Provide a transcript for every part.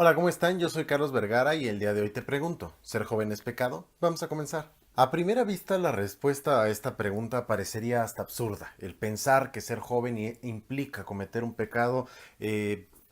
Hola, ¿cómo están? Yo soy Carlos Vergara y el día de hoy te pregunto, ¿ser joven es pecado? Vamos a comenzar. A primera vista, la respuesta a esta pregunta parecería hasta absurda. El pensar que ser joven implica cometer un pecado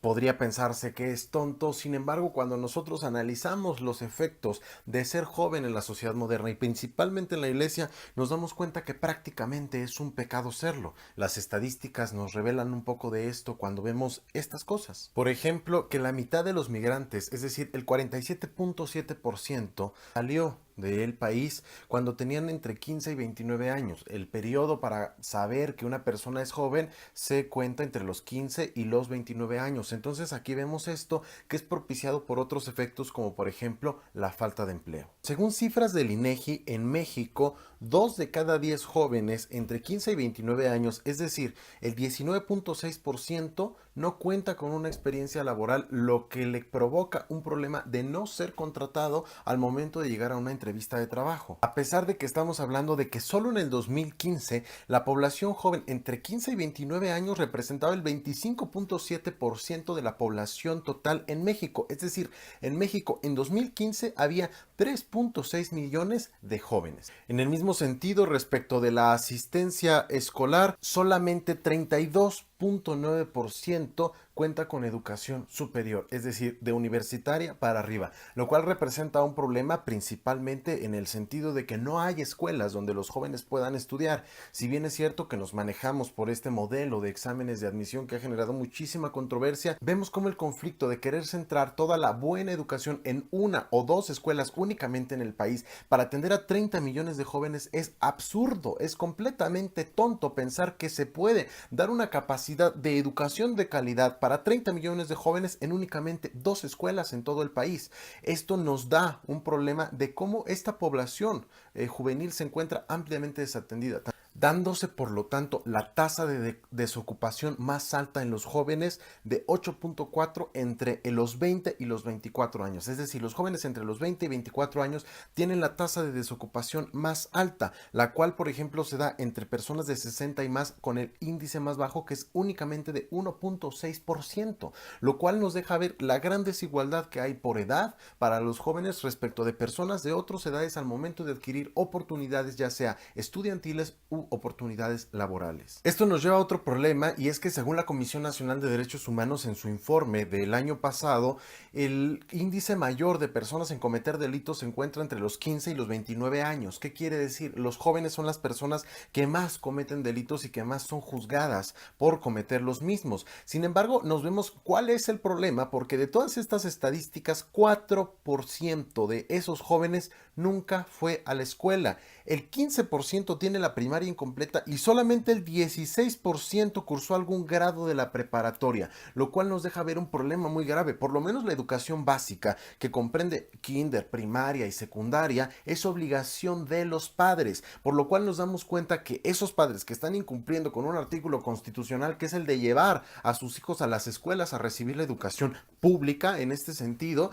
podría pensarse que es tonto. Sin embargo, cuando nosotros analizamos los efectos de ser joven en la sociedad moderna y principalmente en la iglesia, nos damos cuenta que prácticamente es un pecado serlo. Las estadísticas nos revelan un poco de esto cuando vemos estas cosas. Por ejemplo, que la mitad de los migrantes, es decir, el 47.7%, salió del país cuando tenían entre 15 y 29 años. El periodo para saber que una persona es joven se cuenta entre los 15 y los 29 años. Entonces aquí vemos esto que es propiciado por otros efectos como por ejemplo la falta de empleo. Según cifras del INEGI, en México, 2 de cada 10 jóvenes entre 15 y 29 años, es decir, el 19.6%, no cuenta con una experiencia laboral, lo que le provoca un problema de no ser contratado al momento de llegar a una entrevista de trabajo. A pesar de que estamos hablando de que solo en el 2015 la población joven entre 15 y 29 años representaba el 25.7% de la población total en México. Es decir, en México en 2015 había 3.6 millones de jóvenes. En el mismo sentido, respecto de la asistencia escolar, solamente 32.9% cuenta con educación superior, es decir, de universitaria para arriba, lo cual representa un problema principalmente en el sentido de que no hay escuelas donde los jóvenes puedan estudiar. Si bien es cierto que nos manejamos por este modelo de exámenes de admisión que ha generado muchísima controversia, vemos como el conflicto de querer centrar toda la buena educación en una o dos escuelas únicamente en el país para atender a 30 millones de jóvenes es absurdo, es completamente tonto pensar que se puede dar una capacidad de educación de calidad para 30 millones de jóvenes en únicamente dos escuelas en todo el país. Esto nos da un problema de cómo esta población juvenil se encuentra ampliamente desatendida, dándose por lo tanto la tasa de desocupación más alta en los jóvenes de 8.4 entre los 20 y los 24 años. Es decir, los jóvenes entre los 20 y 24 años tienen la tasa de desocupación más alta, la cual por ejemplo se da entre personas de 60 y más con el índice más bajo, que es únicamente de 1.6%, lo cual nos deja ver la gran desigualdad que hay por edad para los jóvenes respecto de personas de otras edades al momento de adquirir oportunidades, ya sea estudiantiles u oportunidades laborales. Esto nos lleva a otro problema, y es que según la Comisión Nacional de Derechos Humanos en su informe del año pasado, el índice mayor de personas en cometer delitos se encuentra entre los 15 y los 29 años. ¿Qué quiere decir? Los jóvenes son las personas que más cometen delitos y que más son juzgadas por cometer los mismos. Sin embargo, nos vemos cuál es el problema, porque de todas estas estadísticas, 4% de esos jóvenes nunca fue a la escuela. El 15% tiene la primaria incompleta y solamente el 16% cursó algún grado de la preparatoria, lo cual nos deja ver un problema muy grave. Por lo menos la educación básica, que comprende kinder, primaria y secundaria, es obligación de los padres, por lo cual nos damos cuenta que esos padres que están incumpliendo con un artículo constitucional, que es el de llevar a sus hijos a las escuelas a recibir la educación pública en este sentido,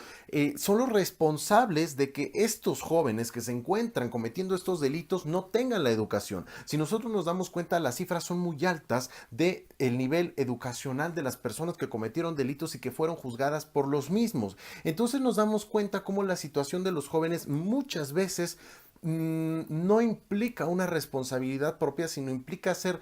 son los responsables de que estos jóvenes que se encuentran cometiendo estos delitos no tengan la educación. Si nosotros nos damos cuenta, las cifras son muy altas de el nivel educacional de las personas que cometieron delitos y que fueron juzgadas por los mismos. Entonces nos damos cuenta cómo la situación de los jóvenes muchas veces no implica una responsabilidad propia, sino implica ser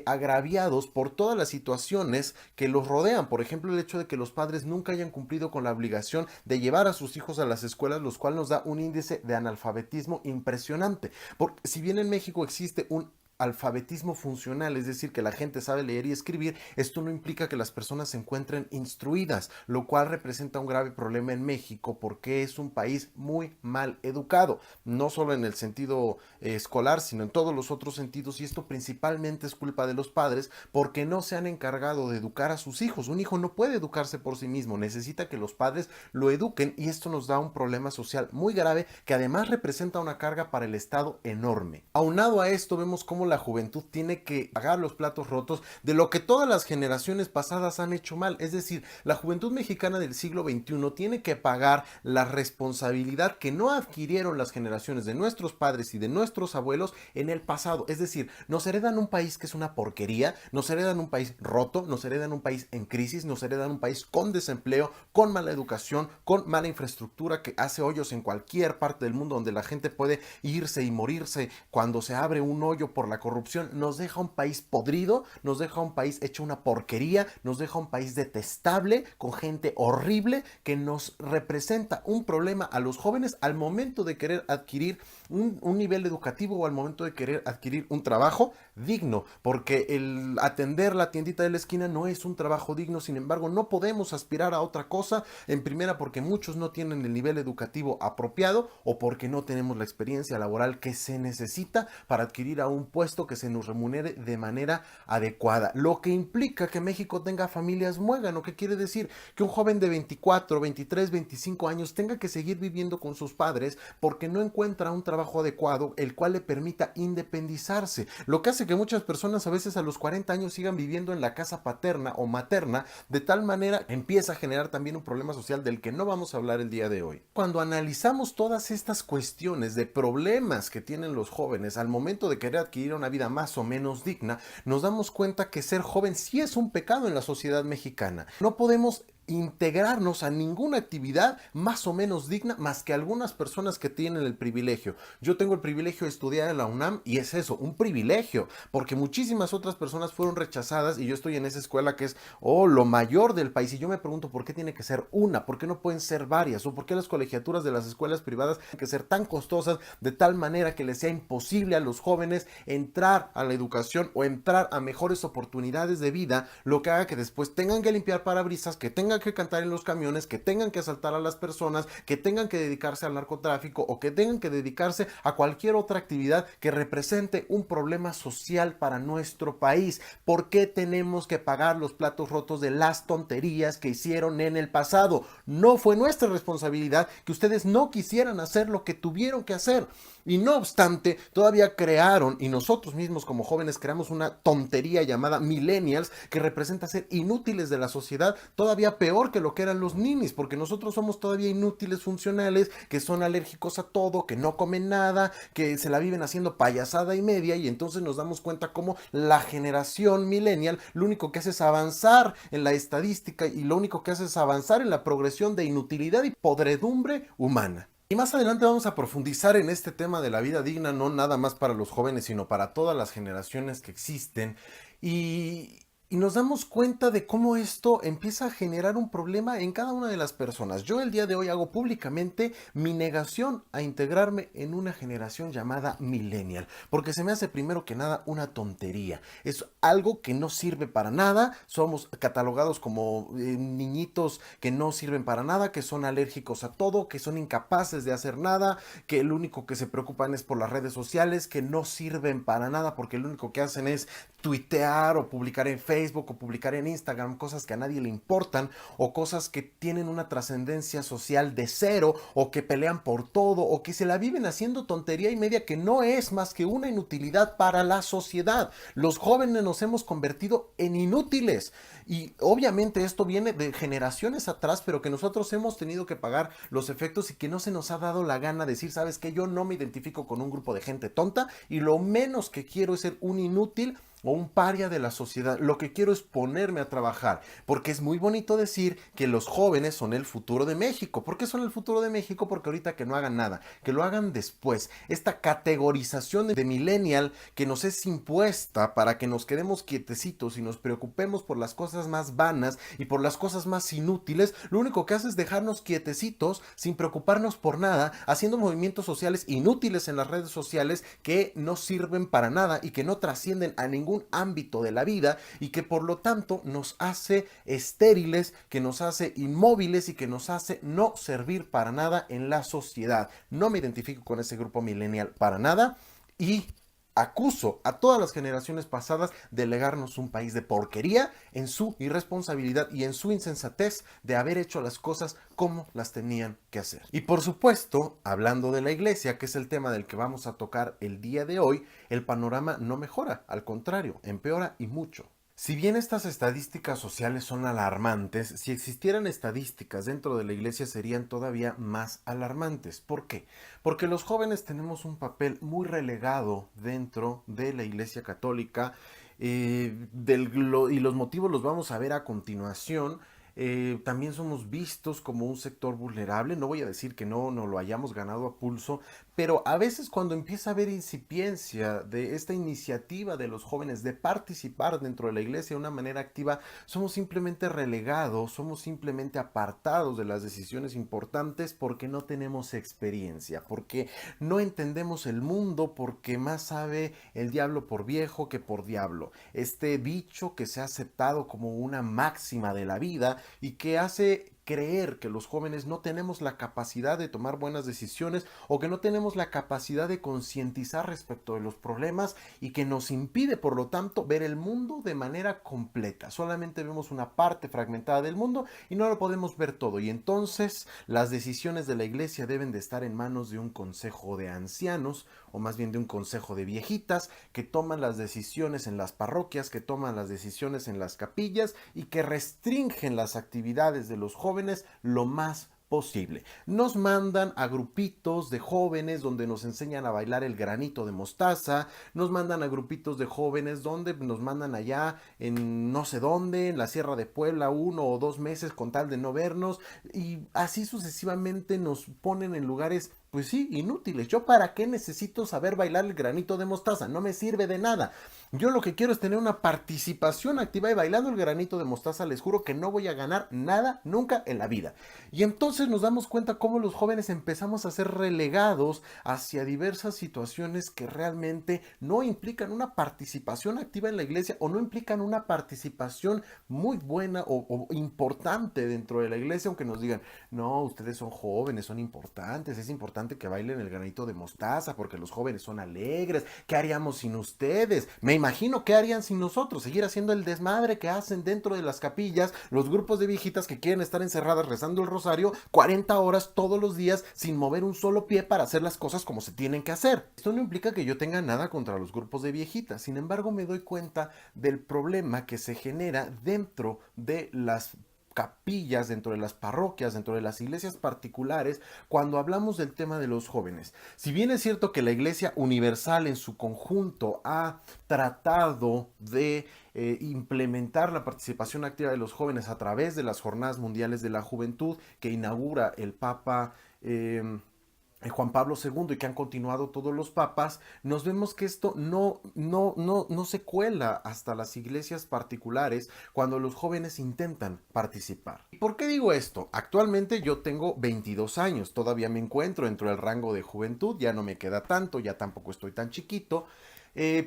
agraviados por todas las situaciones que los rodean. Por ejemplo, el hecho de que los padres nunca hayan cumplido con la obligación de llevar a sus hijos a las escuelas, los cuales nos da un índice de analfabetismo impresionante. Porque si bien en México existe un alfabetismo funcional, es decir, que la gente sabe leer y escribir, esto no implica que las personas se encuentren instruidas, lo cual representa un grave problema en México porque es un país muy mal educado, no solo en el sentido escolar, sino en todos los otros sentidos, y esto principalmente es culpa de los padres porque no se han encargado de educar a sus hijos. Un hijo no puede educarse por sí mismo, necesita que los padres lo eduquen, y esto nos da un problema social muy grave que además representa una carga para el Estado enorme. Aunado a esto, vemos cómo cómo la juventud tiene que pagar los platos rotos de lo que todas las generaciones pasadas han hecho mal. Es decir, la juventud mexicana del siglo XXI tiene que pagar la responsabilidad que no adquirieron las generaciones de nuestros padres y de nuestros abuelos en el pasado. Es decir, nos heredan un país que es una porquería, nos heredan un país roto, nos heredan un país en crisis, nos heredan un país con desempleo, con mala educación, con mala infraestructura que hace hoyos en cualquier parte del mundo donde la gente puede irse y morirse cuando se abre un hoyo por la corrupción. Nos deja un país podrido, nos deja un país hecho una porquería, nos deja un país detestable, con gente horrible que nos representa un problema a los jóvenes al momento de querer adquirir un nivel educativo o al momento de querer adquirir un trabajo digno, porque el atender la tiendita de la esquina no es un trabajo digno. Sin embargo, no podemos aspirar a otra cosa, en primera porque muchos no tienen el nivel educativo apropiado o porque no tenemos la experiencia laboral que se necesita para adquirir a un puesto que se nos remunere de manera adecuada, lo que implica que México tenga familias muégano. ¿Qué quiere decir? Que un joven de 24, 23, 25 años tenga que seguir viviendo con sus padres porque no encuentra un trabajo adecuado el cual le permita independizarse, lo que hace que muchas personas a veces a los 40 años sigan viviendo en la casa paterna o materna. De tal manera empieza a generar también un problema social del que no vamos a hablar el día de hoy. Cuando analizamos todas estas cuestiones de problemas que tienen los jóvenes al momento de querer adquirir una vida más o menos digna, nos damos cuenta que ser joven sí es un pecado en la sociedad mexicana. No podemos integrarnos a ninguna actividad más o menos digna más que algunas personas que tienen el privilegio. Yo tengo el privilegio de estudiar en la UNAM y es eso, un privilegio, porque muchísimas otras personas fueron rechazadas y yo estoy en esa escuela que es lo mayor del país y yo me pregunto por qué tiene que ser una, por qué no pueden ser varias o por qué las colegiaturas de las escuelas privadas tienen que ser tan costosas de tal manera que les sea imposible a los jóvenes entrar a la educación o entrar a mejores oportunidades de vida, lo que haga que después tengan que limpiar parabrisas, que tengan que cantar en los camiones, que tengan que asaltar a las personas, que tengan que dedicarse al narcotráfico o que tengan que dedicarse a cualquier otra actividad que represente un problema social para nuestro país. ¿Por qué tenemos que pagar los platos rotos de las tonterías que hicieron en el pasado? No fue nuestra responsabilidad que ustedes no quisieran hacer lo que tuvieron que hacer. Y no obstante, todavía crearon, y nosotros mismos como jóvenes creamos una tontería llamada millennials que representa ser inútiles de la sociedad, todavía peor que lo que eran los ninis, porque nosotros somos todavía inútiles funcionales, que son alérgicos a todo, que no comen nada, que se la viven haciendo payasada y media, y entonces nos damos cuenta cómo la generación millennial lo único que hace es avanzar en la estadística y lo único que hace es avanzar en la progresión de inutilidad y podredumbre humana. Y más adelante vamos a profundizar en este tema de la vida digna, no nada más para los jóvenes, sino para todas las generaciones que existen. Y nos damos cuenta de cómo esto empieza a generar un problema en cada una de las personas. Yo el día de hoy hago públicamente mi negación a integrarme en una generación llamada millennial, porque se me hace primero que nada una tontería. Es algo que no sirve para nada, somos catalogados como niñitos que no sirven para nada, que son alérgicos a todo, que son incapaces de hacer nada, que lo único que se preocupan es por las redes sociales, que no sirven para nada porque lo único que hacen es tuitear o publicar en Facebook o publicar en Instagram cosas que a nadie le importan o cosas que tienen una trascendencia social de cero o que pelean por todo o que se la viven haciendo tontería y media que no es más que una inutilidad para la sociedad. Los jóvenes nos hemos convertido en inútiles y obviamente esto viene de generaciones atrás, pero que nosotros hemos tenido que pagar los efectos y que no se nos ha dado la gana de decir, sabes que yo no me identifico con un grupo de gente tonta y lo menos que quiero es ser un inútil o un paria de la sociedad. Lo que quiero es ponerme a trabajar, porque es muy bonito decir que los jóvenes son el futuro de México. ¿Por qué son el futuro de México? Porque ahorita que no hagan nada, que lo hagan después. Esta categorización de millennial que nos es impuesta para que nos quedemos quietecitos y nos preocupemos por las cosas más vanas y por las cosas más inútiles, lo único que hace es dejarnos quietecitos sin preocuparnos por nada, haciendo movimientos sociales inútiles en las redes sociales que no sirven para nada y que no trascienden a ningún ámbito de la vida y que por lo tanto nos hace estériles, que nos hace inmóviles y que nos hace no servir para nada en la sociedad. No me identifico con ese grupo millennial para nada y acuso a todas las generaciones pasadas de legarnos un país de porquería en su irresponsabilidad y en su insensatez de haber hecho las cosas como las tenían que hacer. Y por supuesto, hablando de la iglesia, que es el tema del que vamos a tocar el día de hoy, el panorama no mejora, al contrario, empeora y mucho. Si bien estas estadísticas sociales son alarmantes, si existieran estadísticas dentro de la iglesia serían todavía más alarmantes. ¿Por qué? Porque los jóvenes tenemos un papel muy relegado dentro de la iglesia católica y los motivos los vamos a ver a continuación. También somos vistos como un sector vulnerable. No voy a decir que no lo hayamos ganado a pulso, pero a veces cuando empieza a haber incipiencia de esta iniciativa de los jóvenes de participar dentro de la iglesia de una manera activa, somos simplemente relegados, somos simplemente apartados de las decisiones importantes porque no tenemos experiencia, porque no entendemos el mundo, porque más sabe el diablo por viejo que por diablo. Este dicho que se ha aceptado como una máxima de la vida y que hace creer que los jóvenes no tenemos la capacidad de tomar buenas decisiones o que no tenemos la capacidad de concientizar respecto de los problemas y que nos impide, por lo tanto, ver el mundo de manera completa. Solamente vemos una parte fragmentada del mundo y no lo podemos ver todo. Y entonces las decisiones de la iglesia deben de estar en manos de un consejo de ancianos o más bien de un consejo de viejitas que toman las decisiones en las parroquias, que toman las decisiones en las capillas y que restringen las actividades de los jóvenes lo más posible. Nos mandan a grupitos de jóvenes donde nos enseñan a bailar el granito de mostaza, nos mandan a grupitos de jóvenes donde nos mandan allá en no sé dónde, en la Sierra de Puebla, 1 o 2 meses con tal de no vernos, y así sucesivamente nos ponen en lugares pues sí, inútiles. ¿Yo para qué necesito saber bailar el granito de mostaza? No me sirve de nada. Yo lo que quiero es tener una participación activa y bailando el granito de mostaza les juro que no voy a ganar nada nunca en la vida. Y entonces nos damos cuenta cómo los jóvenes empezamos a ser relegados hacia diversas situaciones que realmente no implican una participación activa en la iglesia o no implican una participación muy buena o importante dentro de la iglesia, aunque nos digan, no, ustedes son jóvenes, son importantes, es importante que bailen el granito de mostaza porque los jóvenes son alegres. ¿Qué haríamos sin ustedes? Me imagino qué harían sin nosotros, seguir haciendo el desmadre que hacen dentro de las capillas los grupos de viejitas que quieren estar encerradas rezando el rosario 40 horas todos los días sin mover un solo pie para hacer las cosas como se tienen que hacer. Esto no implica que yo tenga nada contra los grupos de viejitas, sin embargo me doy cuenta del problema que se genera dentro de las capillas, dentro de las parroquias, dentro de las iglesias particulares, cuando hablamos del tema de los jóvenes. Si bien es cierto que la Iglesia Universal en su conjunto ha tratado de implementar la participación activa de los jóvenes a través de las Jornadas Mundiales de la Juventud que inaugura el Papa Juan Pablo II y que han continuado todos los papas, nos vemos que esto no se cuela hasta las iglesias particulares cuando los jóvenes intentan participar. ¿Y por qué digo esto? Actualmente yo tengo 22 años, todavía me encuentro dentro del rango de juventud, ya no me queda tanto, ya tampoco estoy tan chiquito,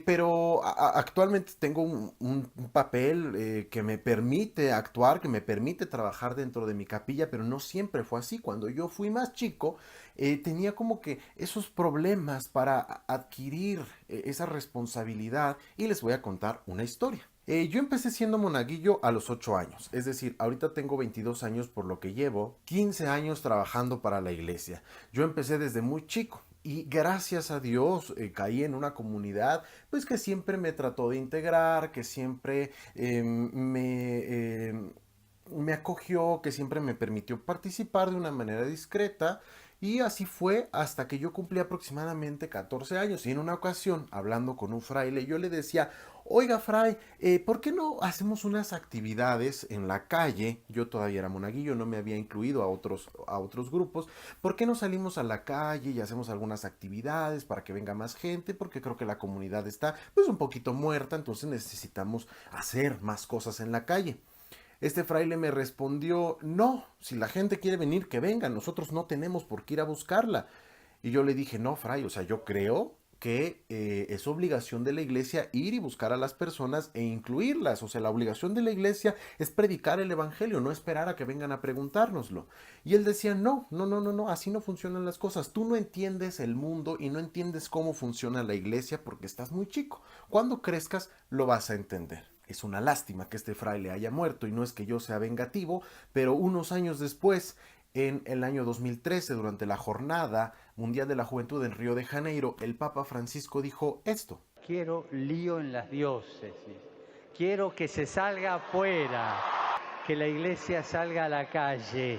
pero actualmente tengo un papel que me permite actuar, que me permite trabajar dentro de mi capilla, pero no siempre fue así. Cuando yo fui más chico, tenía como que esos problemas para adquirir esa responsabilidad y les voy a contar una historia. Yo empecé siendo monaguillo a los 8 años, es decir, ahorita tengo 22 años por lo que llevo 15 años trabajando para la iglesia. Yo empecé desde muy chico. Y gracias a Dios caí en una comunidad pues que siempre me trató de integrar, que siempre me acogió, que siempre me permitió participar de una manera discreta. Y así fue hasta que yo cumplí aproximadamente 14 años. Y en una ocasión, hablando con un fraile, yo le decía, oiga fray, ¿por qué no hacemos unas actividades en la calle? Yo todavía era monaguillo, no me había incluido a otros grupos. ¿Por qué no salimos a la calle y hacemos algunas actividades para que venga más gente? Porque creo que la comunidad está pues un poquito muerta, entonces necesitamos hacer más cosas en la calle. Este fraile me respondió, no, si la gente quiere venir, que venga, nosotros no tenemos por qué ir a buscarla. Y yo le dije, no, fray, o sea, yo creo que es obligación de la iglesia ir y buscar a las personas e incluirlas. O sea, la obligación de la iglesia es predicar el evangelio, no esperar a que vengan a preguntárnoslo. Y él decía, no, no, no, no, no, así no funcionan las cosas. Tú no entiendes el mundo y no entiendes cómo funciona la iglesia porque estás muy chico. Cuando crezcas lo vas a entender. Es una lástima que este fraile haya muerto y no es que yo sea vengativo, pero unos años después, en el año 2013, durante la Jornada Mundial de la Juventud en Río de Janeiro, el Papa Francisco dijo esto. Quiero lío en las diócesis, quiero que se salga afuera, que la iglesia salga a la calle.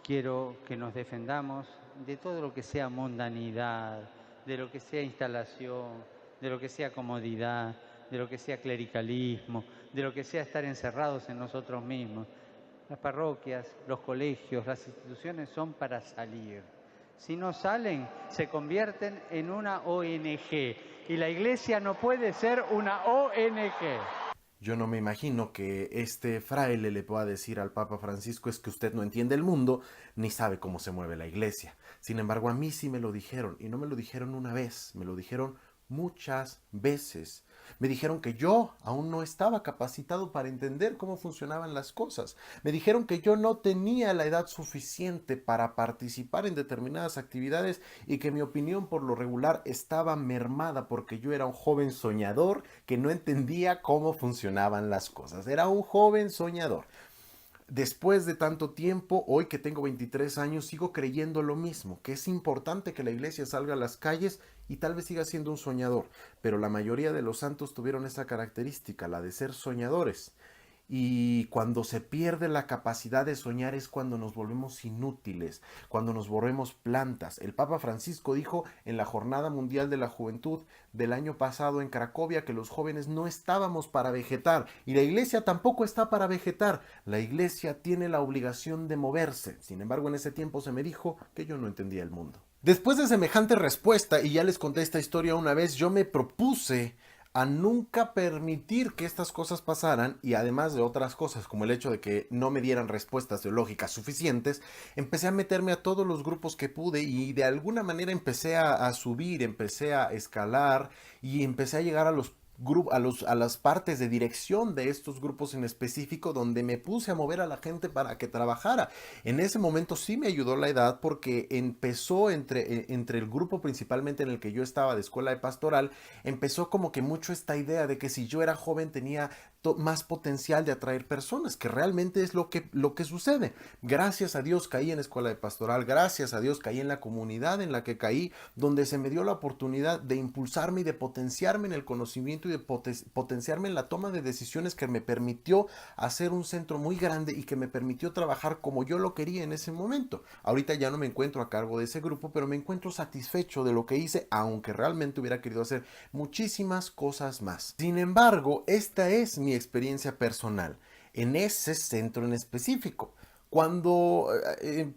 Quiero que nos defendamos de todo lo que sea mundanidad, de lo que sea instalación, de lo que sea comodidad, de lo que sea clericalismo, de lo que sea estar encerrados en nosotros mismos. Las parroquias, los colegios, las instituciones son para salir. Si no salen, se convierten en una ONG. Y la iglesia no puede ser una ONG. Yo no me imagino que este fraile le pueda decir al Papa Francisco es que usted no entiende el mundo ni sabe cómo se mueve la iglesia. Sin embargo, a mí sí me lo dijeron y no me lo dijeron una vez, me lo dijeron muchas veces. Me dijeron que yo aún no estaba capacitado para entender cómo funcionaban las cosas. Me dijeron que yo no tenía la edad suficiente para participar en determinadas actividades y que mi opinión por lo regular estaba mermada porque yo era un joven soñador que no entendía cómo funcionaban las cosas. Era un joven soñador. Después de tanto tiempo, hoy que tengo 23 años, sigo creyendo lo mismo, que es importante que la iglesia salga a las calles y tal vez siga siendo un soñador, pero la mayoría de los santos tuvieron esa característica, la de ser soñadores. Y cuando se pierde la capacidad de soñar es cuando nos volvemos inútiles, cuando nos volvemos plantas. El Papa Francisco dijo en la Jornada Mundial de la Juventud del año pasado en Cracovia que los jóvenes no estábamos para vegetar y la iglesia tampoco está para vegetar. La iglesia tiene la obligación de moverse. Sin embargo, en ese tiempo se me dijo que yo no entendía el mundo. Después de semejante respuesta, y ya les conté esta historia una vez, yo me propuse a nunca permitir que estas cosas pasaran y además de otras cosas como el hecho de que no me dieran respuestas teológicas suficientes, empecé a meterme a todos los grupos que pude y de alguna manera empecé a subir, empecé a escalar y empecé a llegar a los a las partes de dirección de estos grupos en específico donde me puse a mover a la gente para que trabajara. En ese momento sí me ayudó la edad porque empezó entre el grupo principalmente en el que yo estaba de escuela de pastoral, empezó como que mucho esta idea de que si yo era joven tenía más potencial de atraer personas, que realmente es lo que sucede. Gracias a Dios caí en escuela de pastoral, gracias a Dios caí en la comunidad en la que caí, donde se me dio la oportunidad de impulsarme y de potenciarme en el conocimiento y de potenciarme en la toma de decisiones que me permitió hacer un centro muy grande y que me permitió trabajar como yo lo quería en ese momento. Ahorita ya no me encuentro a cargo de ese grupo, pero me encuentro satisfecho de lo que hice, aunque realmente hubiera querido hacer muchísimas cosas más. Sin embargo, esta es mi experiencia personal en ese centro en específico. Cuando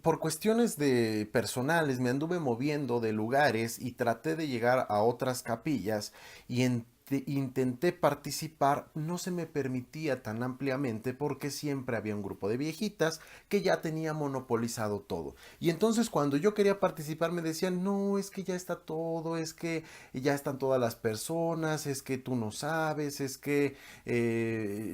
por cuestiones de personales me anduve moviendo de lugares y traté de llegar a otras capillas y intenté participar, no se me permitía tan ampliamente porque siempre había un grupo de viejitas que ya tenía monopolizado todo. Y entonces cuando yo quería participar me decían, no, es que ya está todo, es que ya están todas las personas, es que tú no sabes, es que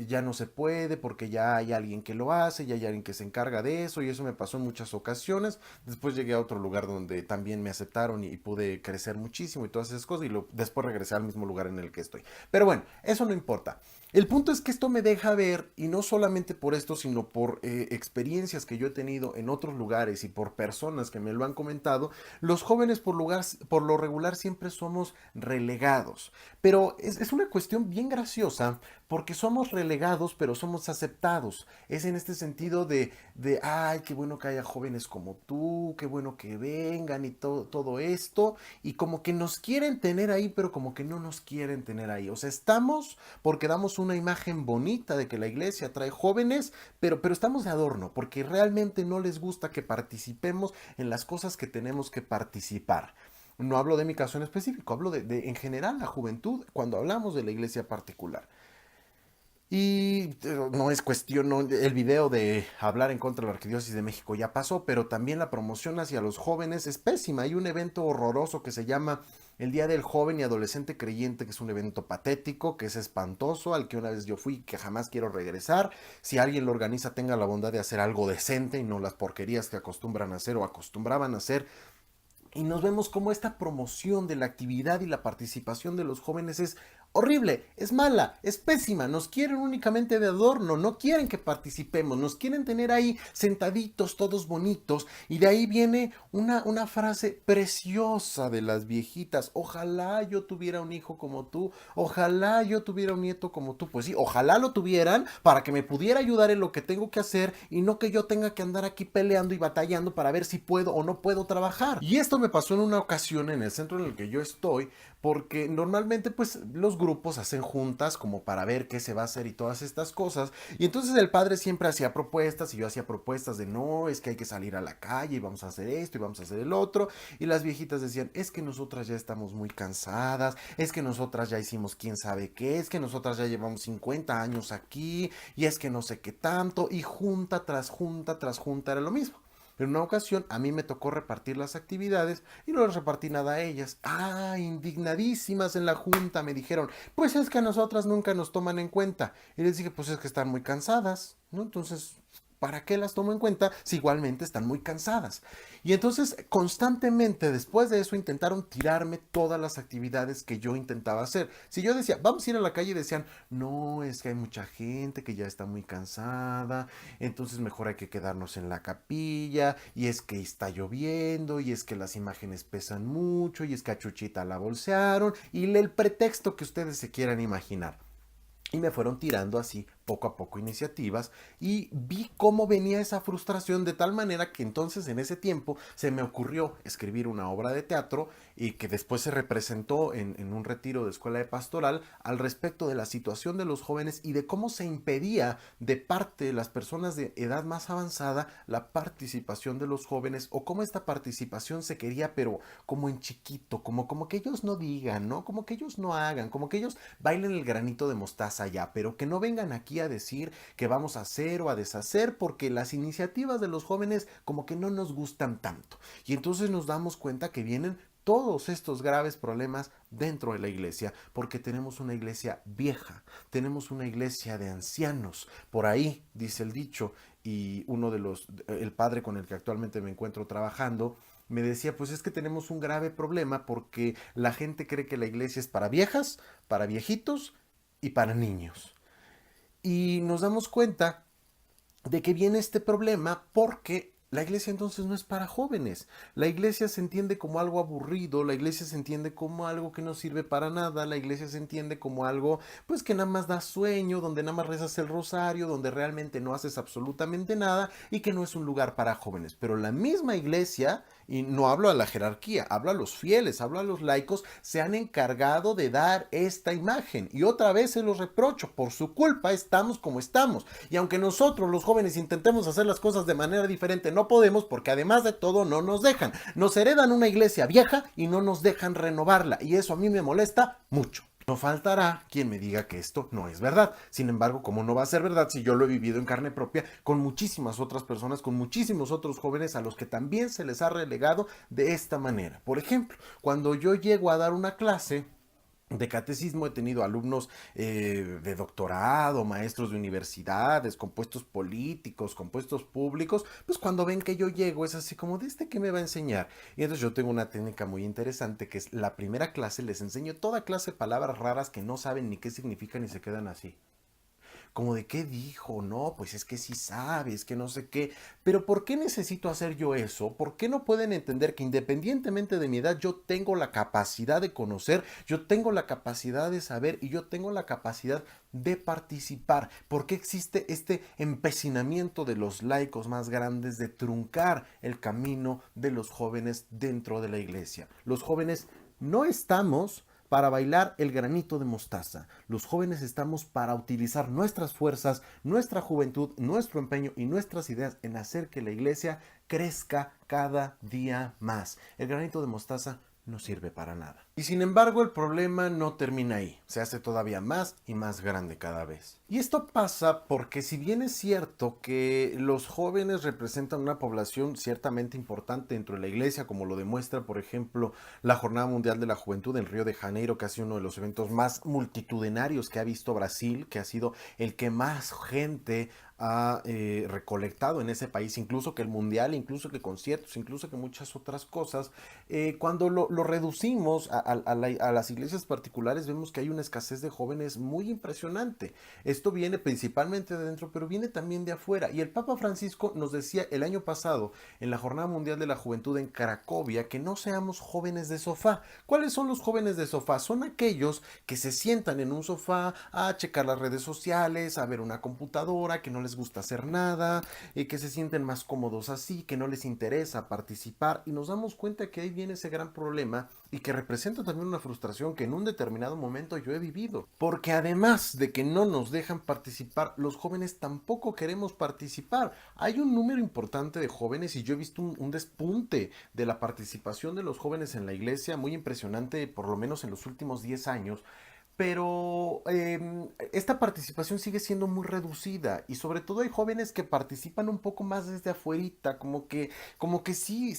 ya no se puede porque ya hay alguien que lo hace, ya hay alguien que se encarga de eso y eso me pasó en muchas ocasiones. Después llegué a otro lugar donde también me aceptaron y pude crecer muchísimo y todas esas cosas y después regresé al mismo lugar en el que estoy. Pero bueno, eso no importa. El punto es que esto me deja ver, y no solamente por esto, sino por experiencias que yo he tenido en otros lugares y por personas que me lo han comentado, los jóvenes por lo regular siempre somos relegados. Pero es una cuestión bien graciosa porque somos relegados, pero somos aceptados. Es en este sentido ay, qué bueno que haya jóvenes como tú, qué bueno que vengan y todo esto. Y como que nos quieren tener ahí, pero como que no nos quieren tener ahí. O sea, estamos porque damos una imagen bonita de que la iglesia trae jóvenes, pero estamos de adorno, porque realmente no les gusta que participemos en las cosas que tenemos que participar. No hablo de mi caso en específico, hablo en general la juventud cuando hablamos de la iglesia particular. Y no es cuestión, el video de hablar en contra de la Arquidiócesis de México ya pasó, pero también la promoción hacia los jóvenes es pésima. Hay un evento horroroso que se llama el Día del Joven y Adolescente Creyente, que es un evento patético, que es espantoso, al que una vez yo fui y que jamás quiero regresar. Si alguien lo organiza, tenga la bondad de hacer algo decente y no las porquerías que acostumbran a hacer o acostumbraban a hacer. Y nos vemos como esta promoción de la actividad y la participación de los jóvenes es horrible, es mala, es pésima. Nos quieren únicamente de adorno, no quieren que participemos, nos quieren tener ahí sentaditos, todos bonitos. Y de ahí viene una frase preciosa de las viejitas: ojalá yo tuviera un hijo como tú, ojalá yo tuviera un nieto como tú. Pues sí, ojalá lo tuvieran para que me pudiera ayudar en lo que tengo que hacer y no que yo tenga que andar aquí peleando y batallando para ver si puedo o no puedo trabajar. Y esto me pasó en una ocasión en el centro en el que yo estoy, porque normalmente pues los grupos hacen juntas como para ver qué se va a hacer y todas estas cosas, y entonces el padre siempre hacía propuestas y yo hacía propuestas de no, es que hay que salir a la calle y vamos a hacer esto y vamos a hacer el otro, y las viejitas decían, es que nosotras ya estamos muy cansadas, es que nosotras ya hicimos quién sabe qué, es que nosotras ya llevamos 50 años aquí y es que no sé qué tanto, y junta tras junta tras junta era lo mismo. En una ocasión a mí me tocó repartir las actividades y no les repartí nada a ellas. Ah, indignadísimas en la junta me dijeron, pues es que a nosotras nunca nos toman en cuenta. Y les dije, pues es que están muy cansadas, ¿no? Entonces, ¿para qué las tomo en cuenta si igualmente están muy cansadas? Y entonces constantemente después de eso intentaron tirarme todas las actividades que yo intentaba hacer. Si yo decía, vamos a ir a la calle, decían, no, es que hay mucha gente que ya está muy cansada, entonces mejor hay que quedarnos en la capilla, y es que está lloviendo, y es que las imágenes pesan mucho, y es que a Chuchita la bolsearon, y el pretexto que ustedes se quieran imaginar. Y me fueron tirando así poco a poco iniciativas y vi cómo venía esa frustración, de tal manera que entonces en ese tiempo se me ocurrió escribir una obra de teatro y que después se representó en un retiro de escuela de pastoral al respecto de la situación de los jóvenes y de cómo se impedía de parte de las personas de edad más avanzada la participación de los jóvenes, o cómo esta participación se quería pero como en chiquito, como que ellos no digan, ¿no? Como que ellos no hagan, como que ellos bailen el granito de mostaza ya, pero que no vengan aquí a decir que vamos a hacer o a deshacer, porque las iniciativas de los jóvenes como que no nos gustan tanto. Y entonces nos damos cuenta que vienen todos estos graves problemas dentro de la iglesia, porque tenemos una iglesia vieja, tenemos una iglesia de ancianos. Por ahí dice el dicho, y uno de los, el padre con el que actualmente me encuentro trabajando, me decía, pues es que tenemos un grave problema porque la gente cree que la iglesia es para viejas, para viejitos y para niños. Y nos damos cuenta de que viene este problema porque la iglesia entonces no es para jóvenes. La iglesia se entiende como algo aburrido, la iglesia se entiende como algo que no sirve para nada, la iglesia se entiende como algo pues que nada más da sueño, donde nada más rezas el rosario, donde realmente no haces absolutamente nada y que no es un lugar para jóvenes. Pero la misma iglesia, y no hablo a la jerarquía, hablo a los fieles, hablo a los laicos, se han encargado de dar esta imagen. Y otra vez se los reprocho, por su culpa estamos como estamos. Y aunque nosotros los jóvenes intentemos hacer las cosas de manera diferente, no podemos, porque además de todo no nos dejan. Nos heredan una iglesia vieja y no nos dejan renovarla. Y eso a mí me molesta mucho. No faltará quien me diga que esto no es verdad. Sin embargo, ¿cómo no va a ser verdad si yo lo he vivido en carne propia con muchísimas otras personas, con muchísimos otros jóvenes a los que también se les ha relegado de esta manera? Por ejemplo, cuando yo llego a dar una clase de catecismo, he tenido alumnos de doctorado, maestros de universidades, con puestos políticos, con puestos públicos. Pues cuando ven que yo llego es así como, ¿de este qué me va a enseñar? Y entonces yo tengo una técnica muy interesante, que es la primera clase les enseño toda clase de palabras raras que no saben ni qué significan y se quedan así. Como de qué dijo, no, pues es que sí sabes, que no sé qué, pero ¿por qué necesito hacer yo eso? ¿Por qué no pueden entender que independientemente de mi edad yo tengo la capacidad de conocer, yo tengo la capacidad de saber y yo tengo la capacidad de participar? ¿Por qué existe este empecinamiento de los laicos más grandes de truncar el camino de los jóvenes dentro de la iglesia? Los jóvenes no estamos para bailar el granito de mostaza. Los jóvenes estamos para utilizar nuestras fuerzas, nuestra juventud, nuestro empeño y nuestras ideas en hacer que la iglesia crezca cada día más. El granito de mostaza no sirve para nada. Y sin embargo, el problema no termina ahí, se hace todavía más y más grande cada vez. Y esto pasa porque si bien es cierto que los jóvenes representan una población ciertamente importante dentro de la iglesia, como lo demuestra, por ejemplo, la Jornada Mundial de la Juventud en Río de Janeiro, que ha sido uno de los eventos más multitudinarios que ha visto Brasil, que ha sido el que más gente ha recolectado en ese país, incluso que el mundial, incluso que conciertos, incluso que muchas otras cosas. Cuando lo reducimos a las iglesias particulares, vemos que hay una escasez de jóvenes muy impresionante. Esto viene principalmente de dentro, pero viene también de afuera. Y el Papa Francisco nos decía el año pasado, en la Jornada Mundial de la Juventud en Cracovia, que no seamos jóvenes de sofá. ¿Cuáles son los jóvenes de sofá? Son aquellos que se sientan en un sofá a checar las redes sociales, a ver una computadora, que no les gusta hacer nada, que se sienten más cómodos así, que no les interesa participar, y nos damos cuenta que ahí viene ese gran problema y que representa también una frustración que en un determinado momento yo he vivido, porque además de que no nos dejan participar, los jóvenes tampoco queremos participar. Hay un número importante de jóvenes y yo he visto un despunte de la participación de los jóvenes en la iglesia muy impresionante, por lo menos en los últimos 10 años, pero esta participación sigue siendo muy reducida y sobre todo hay jóvenes que participan un poco más desde afuerita, como que sí,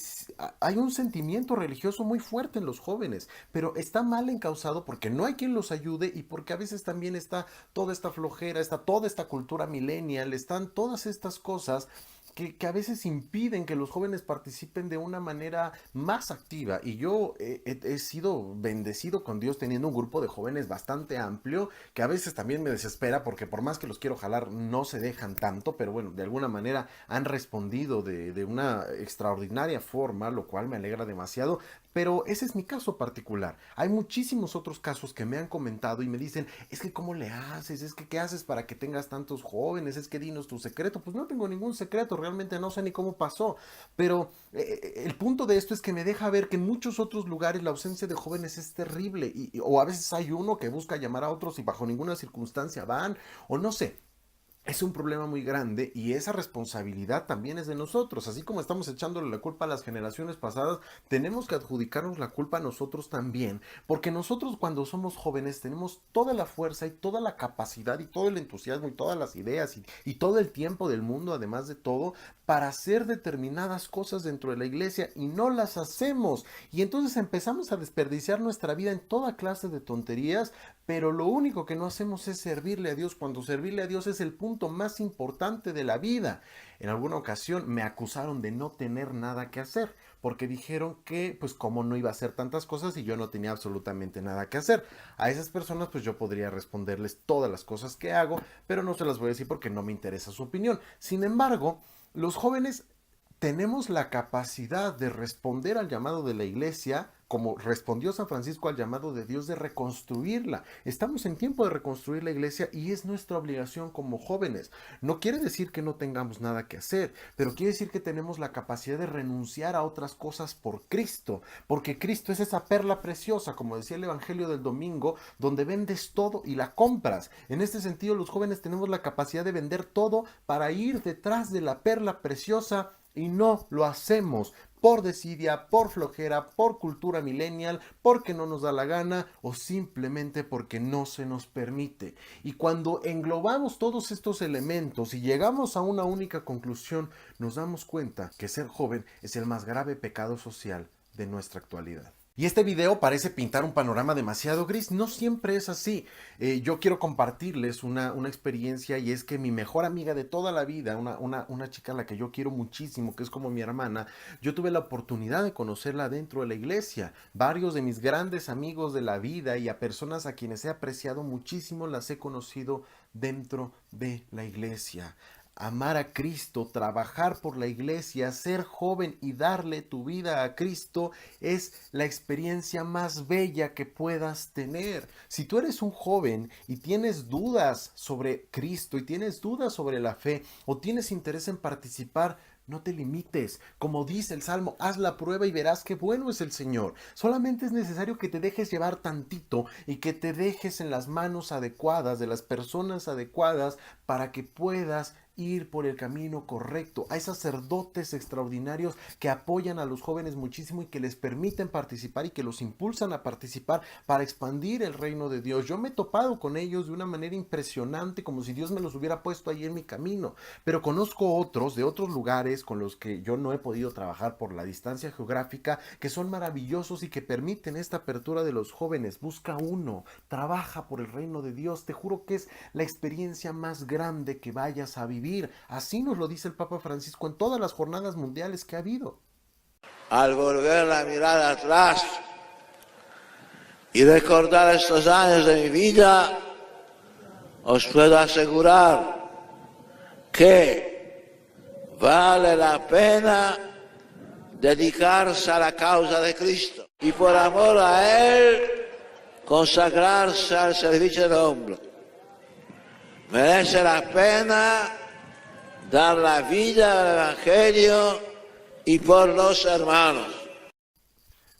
hay un sentimiento religioso muy fuerte en los jóvenes, pero está mal encausado porque no hay quien los ayude y porque a veces también está toda esta flojera, está toda esta cultura millennial, están todas estas cosas que a veces impiden que los jóvenes participen de una manera más activa. Y yo he sido bendecido con Dios teniendo un grupo de jóvenes bastante amplio, que a veces también me desespera porque por más que los quiero jalar no se dejan tanto, pero bueno, de alguna manera han respondido de una extraordinaria forma, lo cual me alegra demasiado. Pero ese es mi caso particular. Hay muchísimos otros casos que me han comentado y me dicen, es que ¿cómo le haces? Es que ¿qué haces para que tengas tantos jóvenes? Es que dinos tu secreto. Pues no tengo ningún secreto, realmente no sé ni cómo pasó. Pero el punto de esto es que me deja ver que en muchos otros lugares la ausencia de jóvenes es terrible. O a veces hay uno que busca llamar a otros y bajo ninguna circunstancia van, o no sé. Es un problema muy grande y esa responsabilidad también es de nosotros. Así como estamos echándole la culpa a las generaciones pasadas, tenemos que adjudicarnos la culpa a nosotros también, porque nosotros cuando somos jóvenes tenemos toda la fuerza y toda la capacidad y todo el entusiasmo y todas las ideas y todo el tiempo del mundo, además de todo, para hacer determinadas cosas dentro de la iglesia y no las hacemos. Y entonces empezamos a desperdiciar nuestra vida en toda clase de tonterías, pero lo único que no hacemos es servirle a Dios, cuando servirle a Dios es el punto más importante de la vida. En alguna ocasión me acusaron de no tener nada que hacer, porque dijeron que pues cómo no iba a hacer tantas cosas y yo no tenía absolutamente nada que hacer. A esas personas pues yo podría responderles todas las cosas que hago, pero no se las voy a decir porque no me interesa su opinión. Sin embargo, los jóvenes tenemos la capacidad de responder al llamado de la iglesia, como respondió San Francisco al llamado de Dios de reconstruirla. Estamos en tiempo de reconstruir la iglesia y es nuestra obligación como jóvenes. No quiere decir que no tengamos nada que hacer, pero quiere decir que tenemos la capacidad de renunciar a otras cosas por Cristo, porque Cristo es esa perla preciosa, como decía el Evangelio del domingo, donde vendes todo y la compras. En este sentido, los jóvenes tenemos la capacidad de vender todo para ir detrás de la perla preciosa y no lo hacemos por desidia, por flojera, por cultura millennial, porque no nos da la gana o simplemente porque no se nos permite. Y cuando englobamos todos estos elementos y llegamos a una única conclusión, nos damos cuenta que ser joven es el más grave pecado social de nuestra actualidad. Y este video parece pintar un panorama demasiado gris, no siempre es así. Yo quiero compartirles una experiencia y es que mi mejor amiga de toda la vida, una chica a la que yo quiero muchísimo, que es como mi hermana, yo tuve la oportunidad de conocerla dentro de la iglesia. Varios de mis grandes amigos de la vida y a personas a quienes he apreciado muchísimo las he conocido dentro de la iglesia. Amar a Cristo, trabajar por la iglesia, ser joven y darle tu vida a Cristo es la experiencia más bella que puedas tener. Si tú eres un joven y tienes dudas sobre Cristo y tienes dudas sobre la fe o tienes interés en participar, no te limites. Como dice el Salmo, haz la prueba y verás qué bueno es el Señor. Solamente es necesario que te dejes llevar tantito y que te dejes en las manos adecuadas de las personas adecuadas para que puedas ir por el camino correcto. Hay sacerdotes extraordinarios que apoyan a los jóvenes muchísimo y que les permiten participar y que los impulsan a participar para expandir el reino de Dios. Yo me he topado con ellos de una manera impresionante, como si Dios me los hubiera puesto ahí en mi camino. Pero conozco otros de otros lugares con los que yo no he podido trabajar por la distancia geográfica, que son maravillosos y que permiten esta apertura de los jóvenes. Busca uno, trabaja por el reino de Dios. Te juro que es la experiencia más grande que vayas a vivir. Así nos lo dice el Papa Francisco en todas las jornadas mundiales que ha habido. Al volver la mirada atrás y recordar estos años de mi vida, os puedo asegurar que vale la pena dedicarse a la causa de Cristo y por amor a Él consagrarse al servicio del hombre. Merece la pena dar la vida al Evangelio y por los hermanos.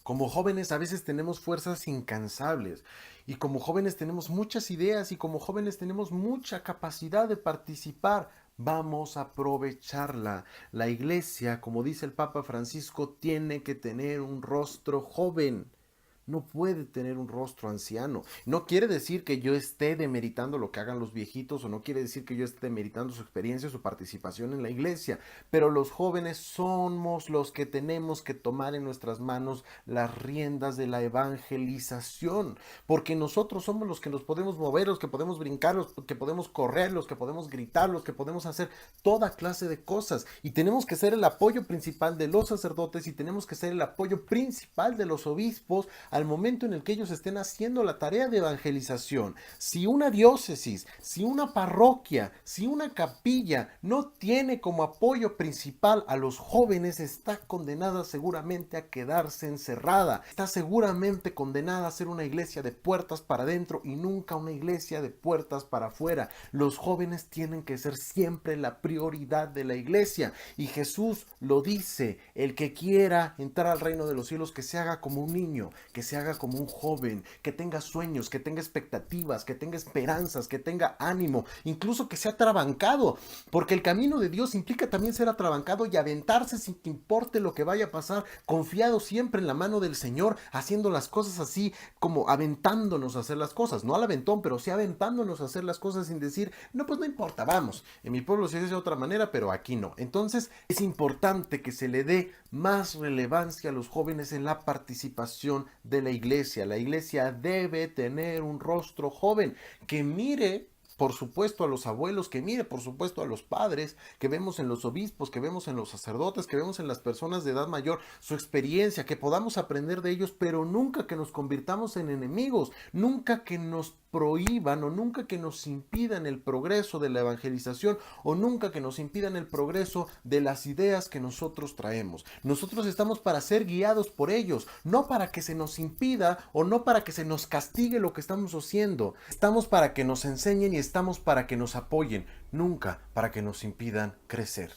Como jóvenes a veces tenemos fuerzas incansables y como jóvenes tenemos muchas ideas y como jóvenes tenemos mucha capacidad de participar. Vamos a aprovecharla. La iglesia, como dice el Papa Francisco, tiene que tener un rostro joven. No puede tener un rostro anciano. No quiere decir que yo esté demeritando lo que hagan los viejitos o no quiere decir que yo esté demeritando su experiencia, su participación en la iglesia. Pero los jóvenes somos los que tenemos que tomar en nuestras manos las riendas de la evangelización. Porque nosotros somos los que nos podemos mover, los que podemos brincar, los que podemos correr, los que podemos gritar, los que podemos hacer toda clase de cosas. Y tenemos que ser el apoyo principal de los sacerdotes y tenemos que ser el apoyo principal de los obispos al momento en el que ellos estén haciendo la tarea de evangelización. Si una diócesis, si una parroquia, si una capilla no tiene como apoyo principal a los jóvenes, está condenada seguramente a quedarse encerrada. Está seguramente condenada a ser una iglesia de puertas para adentro y nunca una iglesia de puertas para afuera. Los jóvenes tienen que ser siempre la prioridad de la iglesia. Y Jesús lo dice, el que quiera entrar al reino de los cielos, que se haga como un niño, que se haga como un joven, que tenga sueños, que tenga expectativas, que tenga esperanzas, que tenga ánimo, incluso que sea atrabancado, porque el camino de Dios implica también ser atrabancado y aventarse sin que importe lo que vaya a pasar, confiado siempre en la mano del Señor, haciendo las cosas así como aventándonos a hacer las cosas, no al aventón, pero sí aventándonos a hacer las cosas sin decir, no, pues no importa, vamos, en mi pueblo se hace de otra manera, pero aquí no. Entonces es importante que se le dé más relevancia a los jóvenes en la participación de la iglesia. La iglesia debe tener un rostro joven que mire, por supuesto, a los abuelos, que mire, por supuesto, a los padres, que vemos en los obispos, que vemos en los sacerdotes, que vemos en las personas de edad mayor, su experiencia, que podamos aprender de ellos, pero nunca que nos convirtamos en enemigos, nunca que nos prohíban o nunca que nos impidan el progreso de la evangelización o nunca que nos impidan el progreso de las ideas que nosotros traemos. Nosotros estamos para ser guiados por ellos, no para que se nos impida o no para que se nos castigue lo que estamos haciendo. Estamos para que nos enseñen y estamos para que nos apoyen, nunca para que nos impidan crecer.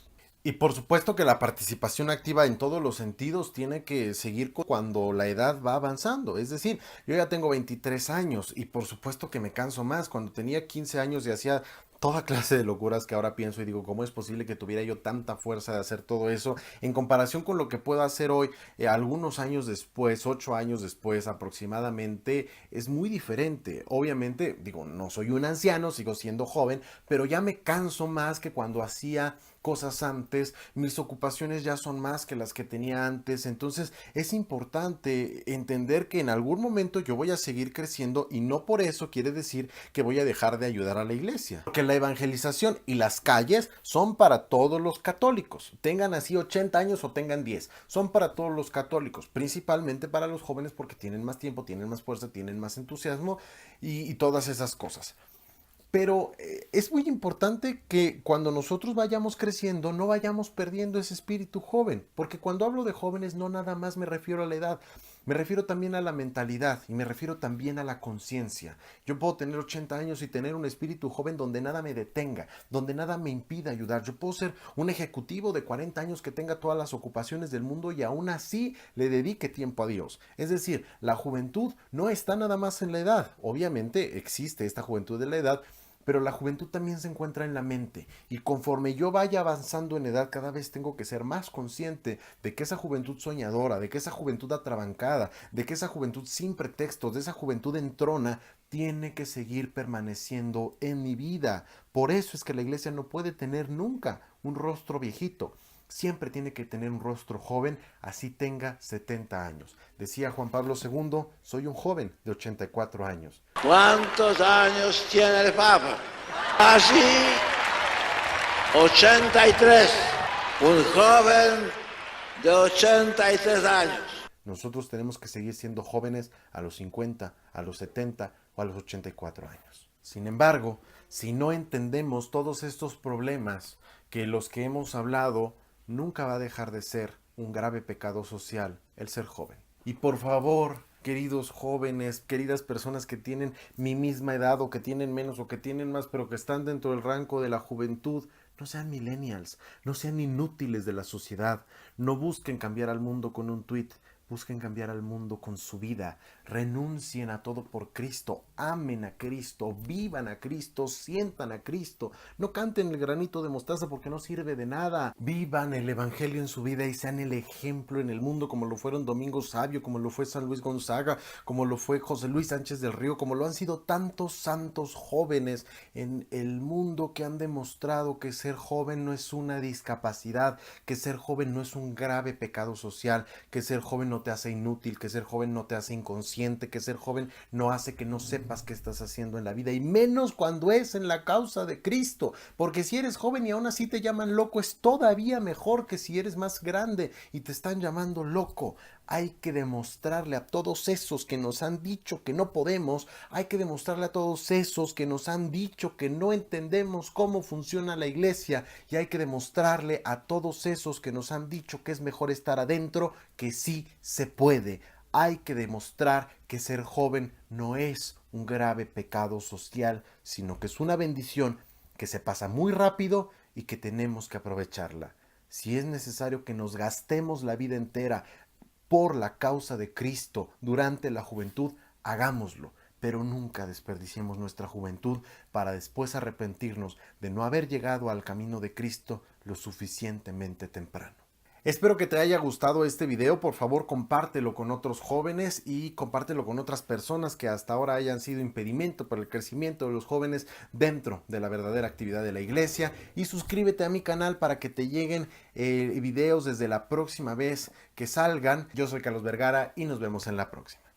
Y por supuesto que la participación activa en todos los sentidos tiene que seguir cuando la edad va avanzando. Es decir, yo ya tengo 23 años y por supuesto que me canso más. Cuando tenía 15 años y hacía toda clase de locuras que ahora pienso y digo, ¿cómo es posible que tuviera yo tanta fuerza de hacer todo eso? En comparación con lo que puedo hacer hoy, algunos años después, 8 años después aproximadamente, es muy diferente. Obviamente, digo, no soy un anciano, sigo siendo joven, pero ya me canso más que cuando hacía cosas antes, mis ocupaciones ya son más que las que tenía antes, entonces es importante entender que en algún momento yo voy a seguir creciendo y no por eso quiere decir que voy a dejar de ayudar a la iglesia, porque la evangelización y las calles son para todos los católicos, tengan así 80 años o tengan 10, son para todos los católicos, principalmente para los jóvenes porque tienen más tiempo, tienen más fuerza, tienen más entusiasmo y todas esas cosas. Pero es muy importante que cuando nosotros vayamos creciendo no vayamos perdiendo ese espíritu joven, porque cuando hablo de jóvenes no nada más me refiero a la edad, me refiero también a la mentalidad y me refiero también a la conciencia. Yo puedo tener 80 años y tener un espíritu joven donde nada me detenga, donde nada me impida ayudar. Yo puedo ser un ejecutivo de 40 años que tenga todas las ocupaciones del mundo y aún así le dedique tiempo a Dios. Es decir, la juventud no está nada más en la edad. Obviamente existe esta juventud de la edad, pero la juventud también se encuentra en la mente, y conforme yo vaya avanzando en edad, cada vez tengo que ser más consciente de que esa juventud soñadora, de que esa juventud atrabancada, de que esa juventud sin pretextos, de esa juventud entrona, tiene que seguir permaneciendo en mi vida. Por eso es que la iglesia no puede tener nunca un rostro viejito. Siempre tiene que tener un rostro joven, así tenga 70 años. Decía Juan Pablo II, soy un joven de 84 años. ¿Cuántos años tiene el Papa? Casi 83. Un joven de 83 años. Nosotros tenemos que seguir siendo jóvenes a los 50, a los 70 o a los 84 años. Sin embargo, si no entendemos todos estos problemas, que los que hemos hablado, nunca va a dejar de ser un grave pecado social el ser joven. Y por favor, queridos jóvenes, queridas personas que tienen mi misma edad o que tienen menos o que tienen más, pero que están dentro del rango de la juventud, no sean millennials, no sean inútiles de la sociedad, no busquen cambiar al mundo con un tuit. Busquen cambiar al mundo con su vida, renuncien a todo por Cristo, amen a Cristo, vivan a Cristo, sientan a Cristo, no canten el granito de mostaza porque no sirve de nada, vivan el evangelio en su vida y sean el ejemplo en el mundo como lo fueron Domingo Sabio, como lo fue San Luis Gonzaga, como lo fue José Luis Sánchez del Río, como lo han sido tantos santos jóvenes en el mundo que han demostrado que ser joven no es una discapacidad, que ser joven no es un grave pecado social, que ser joven no te hace inútil, que ser joven no te hace inconsciente, que ser joven no hace que no sepas qué estás haciendo en la vida, y menos cuando es en la causa de Cristo, porque si eres joven y aún así te llaman loco, es todavía mejor que si eres más grande y te están llamando loco. Hay que demostrarle a todos esos que nos han dicho que no podemos, hay que demostrarle a todos esos que nos han dicho que no entendemos cómo funciona la iglesia, y hay que demostrarle a todos esos que nos han dicho que es mejor estar adentro, que sí se puede. Hay que demostrar que ser joven no es un grave pecado social, sino que es una bendición que se pasa muy rápido y que tenemos que aprovecharla. Si es necesario que nos gastemos la vida entera por la causa de Cristo durante la juventud, hagámoslo, pero nunca desperdiciemos nuestra juventud para después arrepentirnos de no haber llegado al camino de Cristo lo suficientemente temprano. Espero que te haya gustado este video. Por favor, compártelo con otros jóvenes y compártelo con otras personas que hasta ahora hayan sido impedimento para el crecimiento de los jóvenes dentro de la verdadera actividad de la iglesia, y suscríbete a mi canal para que te lleguen videos desde la próxima vez que salgan. Yo soy Carlos Vergara y nos vemos en la próxima.